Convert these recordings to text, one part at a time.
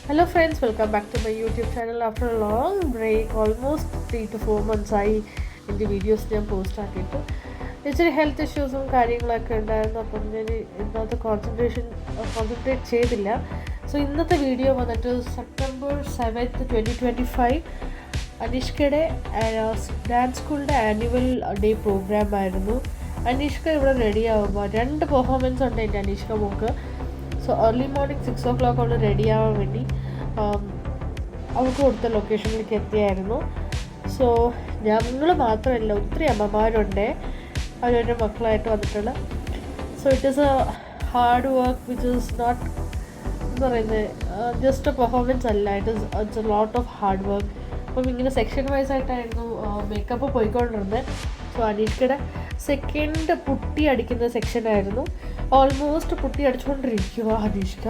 Hello friends, welcome back to my YouTube channel after a long break. Almost 3 to 4 months ആയി എൻ്റെ videos ഞാൻ post ആക്കിയിട്ട്. ഇച്ചിരി health ഇഷ്യൂസും കാര്യങ്ങളൊക്കെ ഉണ്ടായിരുന്നു. അപ്പം ഞാൻ ഇന്നത്തെ കോൺസെൻട്രേറ്റ് ചെയ്തില്ല. സോ ഇന്നത്തെ വീഡിയോ വന്നിട്ട് സെപ്റ്റംബർ 7th 2025 അനീഷ്കയുടെ ഡാൻസ് സ്കൂളിൻ്റെ ആനുവൽ ഡേ പ്രോഗ്രാം ആയിരുന്നു. അനീഷ്ക ഇവിടെ റെഡി ആകുമ്പോൾ 2 പെർഫോമൻസ് ഉണ്ട് എൻ്റെ അനീഷ്ക മോക്ക്. സോ ഏർലി മോർണിംഗ് 6 o'clock അവൾ റെഡി ആവാൻ വേണ്ടി അവൾക്ക് കൊടുത്ത ലൊക്കേഷനിലേക്ക് എത്തിയായിരുന്നു. സോ ഞങ്ങൾ മാത്രമല്ല, ഒത്തിരി അമ്മമാരുണ്ട് അവരവരുടെ മക്കളായിട്ട് വന്നിട്ടുള്ള. So it is a hard work which is not എന്ന് പറയുന്നത് ജസ്റ്റ് എ പെർഫോമൻസ് അല്ല, it's a lot of hard work. അപ്പം ഇങ്ങനെ സെക്ഷൻ വൈസ് ആയിട്ടായിരുന്നു മേക്കപ്പ് പോയിക്കൊണ്ടിരുന്നത്. സോ അനീഷ്കയുടെ സെക്കൻഡ് പുട്ടി അടിക്കുന്ന സെക്ഷനായിരുന്നു. ഓൾമോസ്റ്റ് പുട്ടി അടിച്ചുകൊണ്ടിരിക്കുക അനീഷ്ക.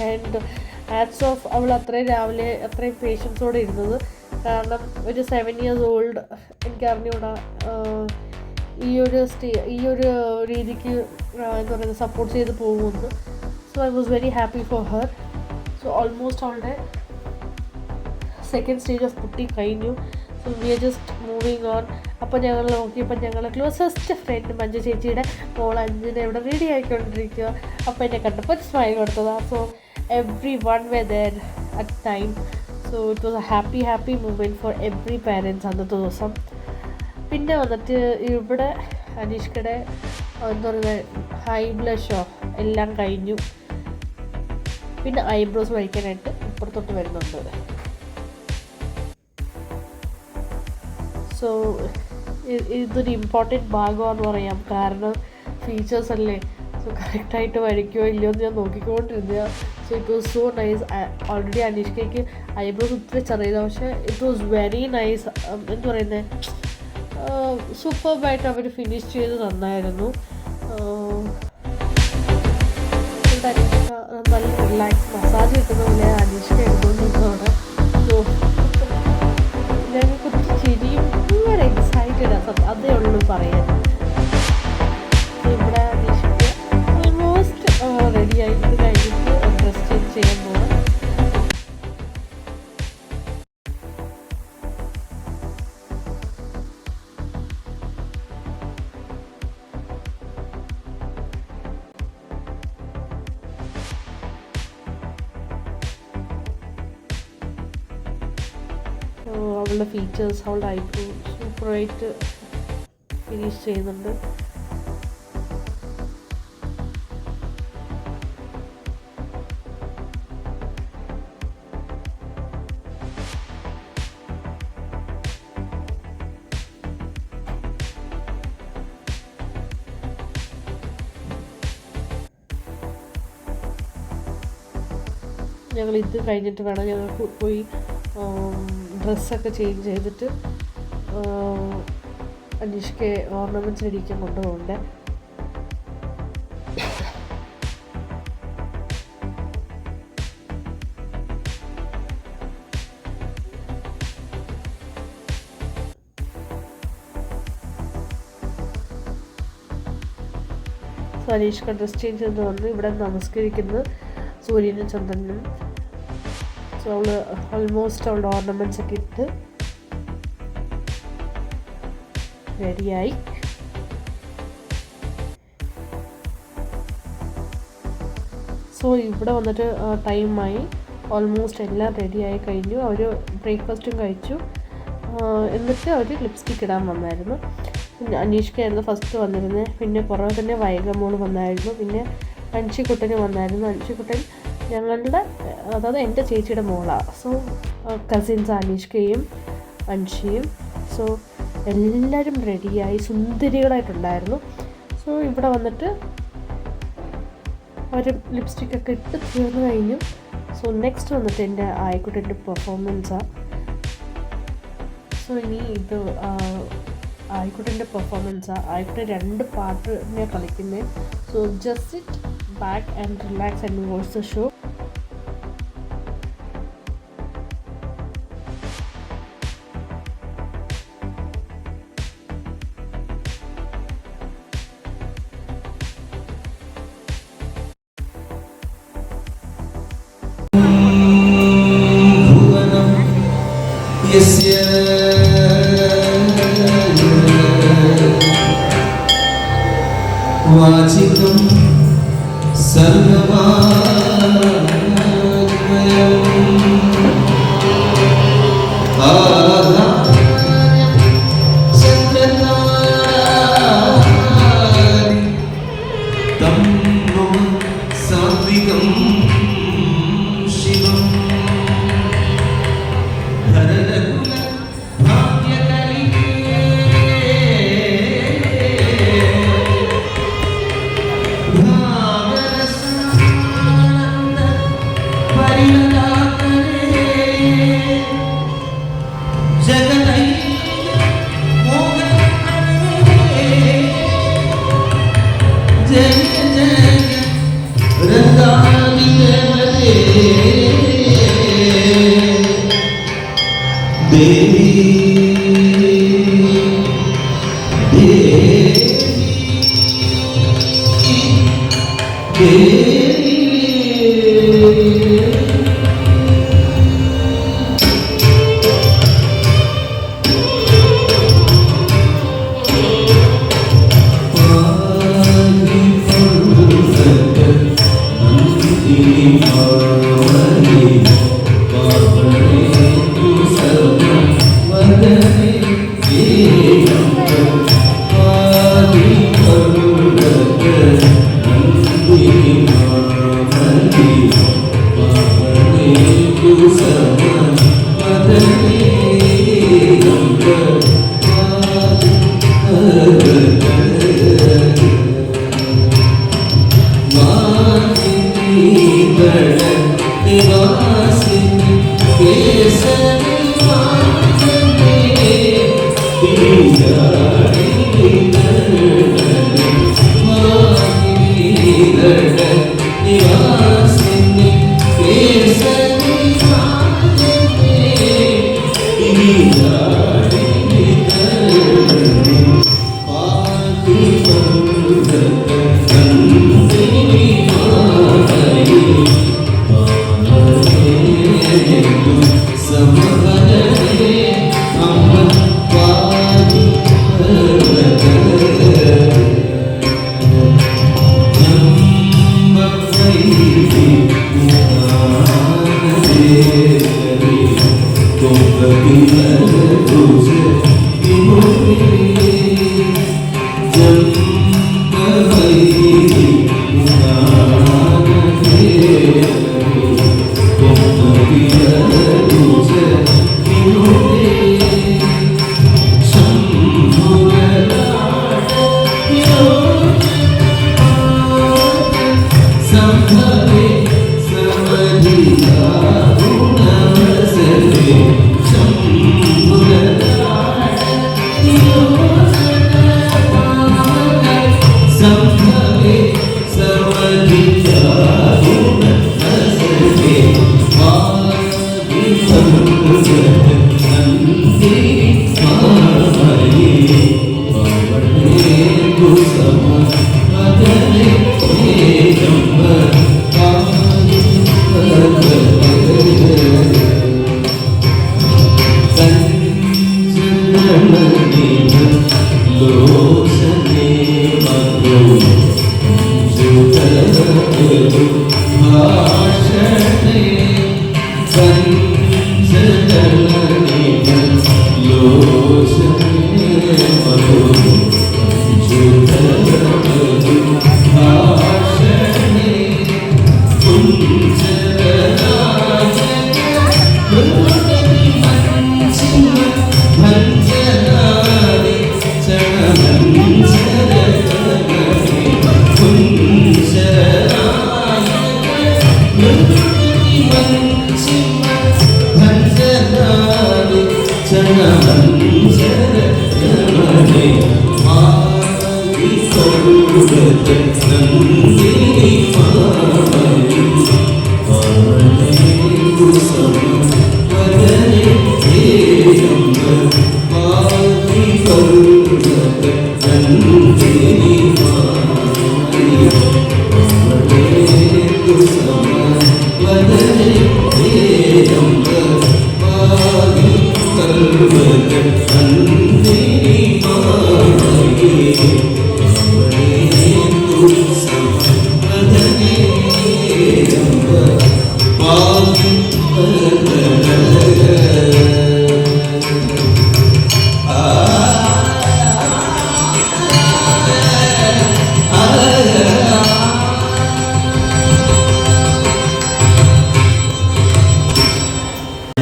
ആൻഡ് ആറ്റ്സ് ഓഫ്, അവൾ അത്രയും രാവിലെ അത്രയും പേഷ്യൻസോടെ ഇരുന്നത്. കാരണം ഒരു 7 years old എനിക്ക് അറിഞ്ഞുകൂടാ ഈ ഒരു രീതിക്ക് എന്താ പറയുക സപ്പോർട്ട് ചെയ്ത് പോകുമെന്ന്. So I was very happy for her. So almost അവളുടെ സെക്കൻഡ് സ്റ്റേജ് ഓഫ് പുട്ടി കഴിഞ്ഞു. So we are just moving on. അപ്പോൾ ഞങ്ങൾ നോക്കിയപ്പോൾ ഞങ്ങൾ ക്ലോസസ്റ്റ് ഫ്രണ്ട് മഞ്ജു ചേച്ചിയുടെ മോൾ അഞ്ചിനെ ഇവിടെ റെഡി ആയിക്കൊണ്ടിരിക്കുക. അപ്പോൾ എന്നെ കണ്ടപ്പോൾ ഒരു സ്മൈൽ കൊടുത്തതാണ്. So every one were there at time. So it was a happy moment for every parents അന്നത്തെ ദിവസം. പിന്നെ വന്നിട്ട് ഇവിടെ അനീഷ്കയുടെ എന്താ പറയുക ഹൈ ബ്ലഷോ എല്ലാം കഴിഞ്ഞു. പിന്നെ ഐബ്രോസ് വരയ്ക്കാനായിട്ട് ഇപ്പുറത്തോട്ട് വരുന്നുണ്ട്. സോ ഇതൊരു ഇമ്പോർട്ടൻറ്റ് ഭാഗമാണെന്ന് പറയാം, കാരണം ഫീച്ചേഴ്സ് അല്ലേ. സോ കറക്റ്റായിട്ട് വരയ്ക്കുമോ ഇല്ലയോ എന്ന് ഞാൻ നോക്കിക്കൊണ്ടിരുന്ന. So it was so nice. Already അനീഷ്കയ്ക്ക് ഐബ്രോസ് ഒത്തിരി ചെറിയതാണ്, പക്ഷേ ഇറ്റ് വാസ് വെരി നൈസ്. എന്താ പറയുന്നത്, സൂപ്പർബായിട്ട് അവർ ഫിനിഷ് ചെയ്ത് തന്നായിരുന്നു. അനീഷ്ക നല്ല റിലാക്സ് മസാജ് കിട്ടുന്ന പോലെ അനീഷ്ക എടുത്തുകൊണ്ടിരുന്നതാണ്. സോ ഞങ്ങൾക്ക് ഒത്തിരി ചിരിയും ഭയങ്കര എക്സൈറ്റഡ് അതേ ഉള്ളൂ പറയാൻ. ഇവിടെ അനീഷ്ക ഓൾമോസ്റ്റ് റെഡിയായി. ഇത് കഴിഞ്ഞിട്ട് ഡ്രസ് ചേഞ്ച് ചെയ്യാൻ പോകാം. അവളുടെ ഫീച്ചേഴ്സ്, അവളുടെ ഐബ്രോ സൂപ്പറായിട്ട് ഫിനിഷ് ചെയ്യുന്നുണ്ട്. ഞങ്ങൾ ഇത് കഴിഞ്ഞിട്ട് വേണം ഞങ്ങൾക്ക് പോയി ഡ്രസ്സൊക്കെ ചേഞ്ച് ചെയ്തിട്ട് അനീഷ്ക്ക് ഓർണമെൻറ്റ്സ് ഇടിക്കാൻ കൊണ്ടുപോകണ്ടേ. സോ അനീഷ്ക ഡ്രസ് ചേഞ്ച് ചെയ്ത് വന്ന് ഇവിടെ നമസ്കരിക്കുന്നത് സൂര്യനും ചന്ദ്രനും. സോ അവൾ ഓൾമോസ്റ്റ് അവളുടെ ഓർണമെൻറ്റ്സ് ഒക്കെ ഇട്ട് റെഡിയായി. സോ ഇവിടെ വന്നിട്ട് ടൈമായി. ഓൾമോസ്റ്റ് എല്ലാം റെഡിയായി കഴിഞ്ഞു. അവർ ബ്രേക്ക്ഫാസ്റ്റും കഴിച്ചു. എന്നിട്ട് അവർ ലിപ്സ്റ്റിക് ഇടാൻ വന്നായിരുന്നു. പിന്നെ അനീഷ്കയായിരുന്നു ഫസ്റ്റ് വന്നിരുന്നത്. പിന്നെ പുറമെ തന്നെ വൈഗമോൾ വന്നായിരുന്നു. പിന്നെ അൻഷിക്കുട്ടന് വന്നായിരുന്നു. അൻഷിക്കുട്ടൻ ഞങ്ങളുടെ, അതായത് എൻ്റെ ചേച്ചിയുടെ മോളാണ്. സോ കസിൻസ് അനീഷ്കയും അൻഷിയും. സോ എല്ലാവരും റെഡിയായി സുന്ദരികളായിട്ടുണ്ടായിരുന്നു. സോ ഇവിടെ വന്നിട്ട് അവർ ലിപ്സ്റ്റിക്കൊക്കെ ഇട്ട് തീർന്നു കഴിഞ്ഞു. സോ നെക്സ്റ്റ് വന്നിട്ട് എൻ്റെ ആയിക്കുട്ടൻ്റെ പെർഫോമൻസാണ്. സോ ഇനി ഇത് ആയിക്കുട്ടൻ്റെ പെർഫോമൻസാണ്. ആയിക്കുട്ടൻ 2 പാട്ടിനെ കളിക്കുന്നത്. So just sit back and relax and watch the show. यस्य वाचिकं सर्वमानमयम् चन्द्रतारादि तं नुम सात्विकं शिवम् हररघुल भाग्यकलिके भावरसानन्द परिणताकरे जगदै मोहकरे जय जय रंगादिदेवते देवी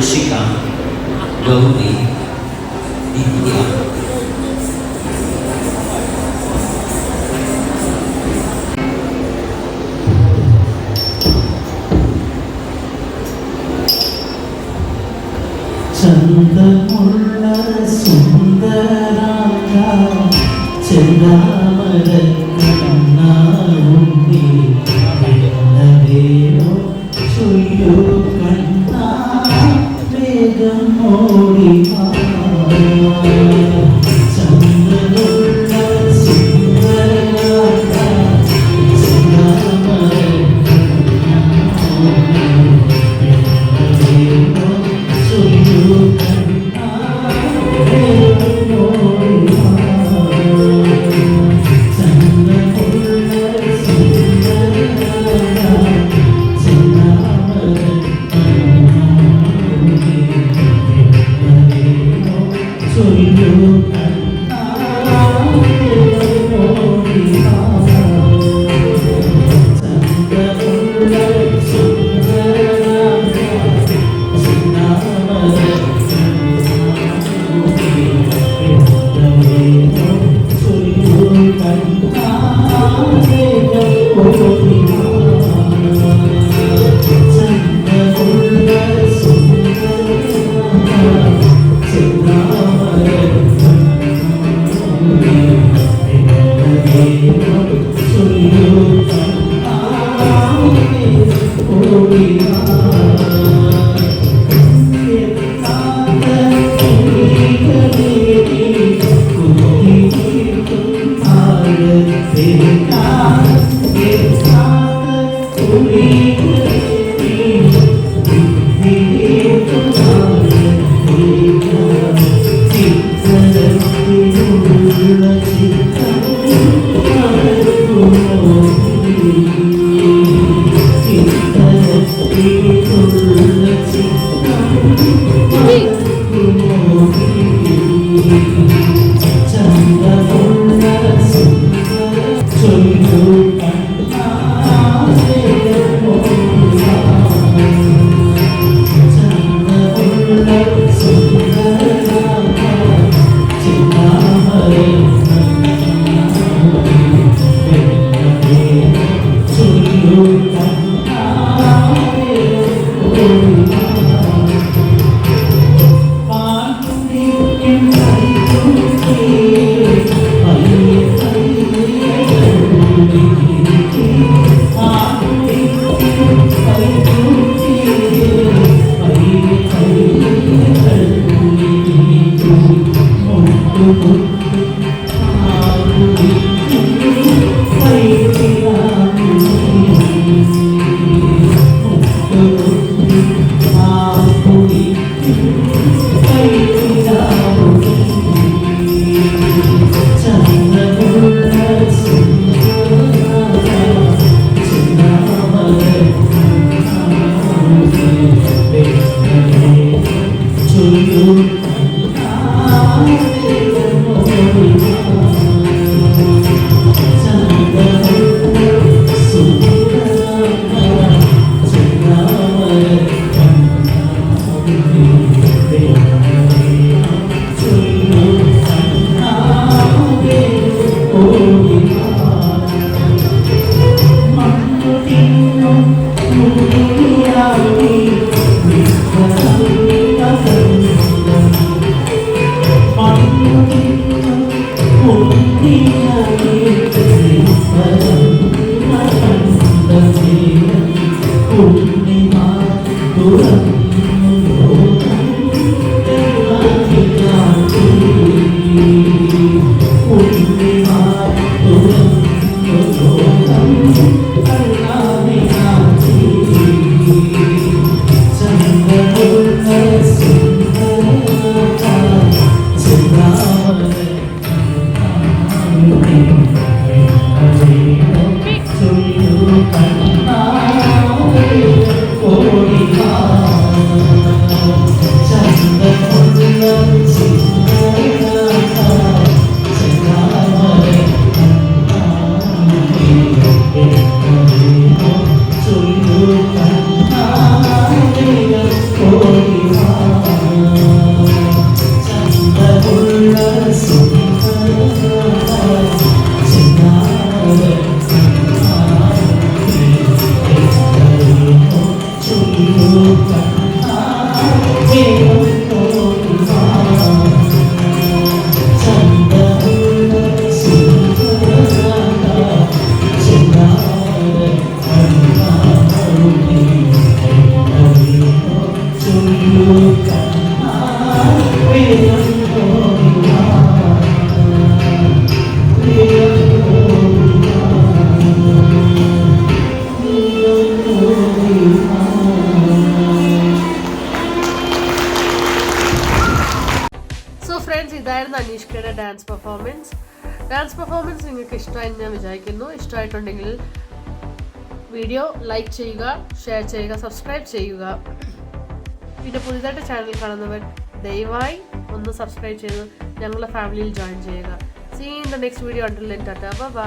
ശിക ഗൗരി ദിവ്യ ചന്തമുള്ള സുന്ദരാക ചെന്താമര കണ്ണാവുണ്ടി വേണോ ചൊല്ലു കണ്ണാ വേഗം ഓടി വാ. ചന്തമുള്ള സുന്ദരാക ചെന്താമര ഫ്രണ്ട്സ്, ഇതായിരുന്നു അനീഷ്കയുടെ ഡാൻസ് പെർഫോമൻസ് നിങ്ങൾക്ക് ഇഷ്ടമായെന്ന് ഞാൻ വിചാരിക്കുന്നു. ഇഷ്ടമായിട്ടുണ്ടെങ്കിൽ വീഡിയോ ലൈക്ക് ചെയ്യുക, ഷെയർ ചെയ്യുക, സബ്സ്ക്രൈബ് ചെയ്യുക. പിന്നെ പുതിയതായിട്ട് ചാനൽ കാണുന്നവർ ദയവായി ഒന്ന് സബ്സ്ക്രൈബ് ചെയ്ത് ഞങ്ങളുടെ ഫാമിലിയിൽ ജോയിൻ ചെയ്യുക. See you in the next video. Until then, tata, bye bye.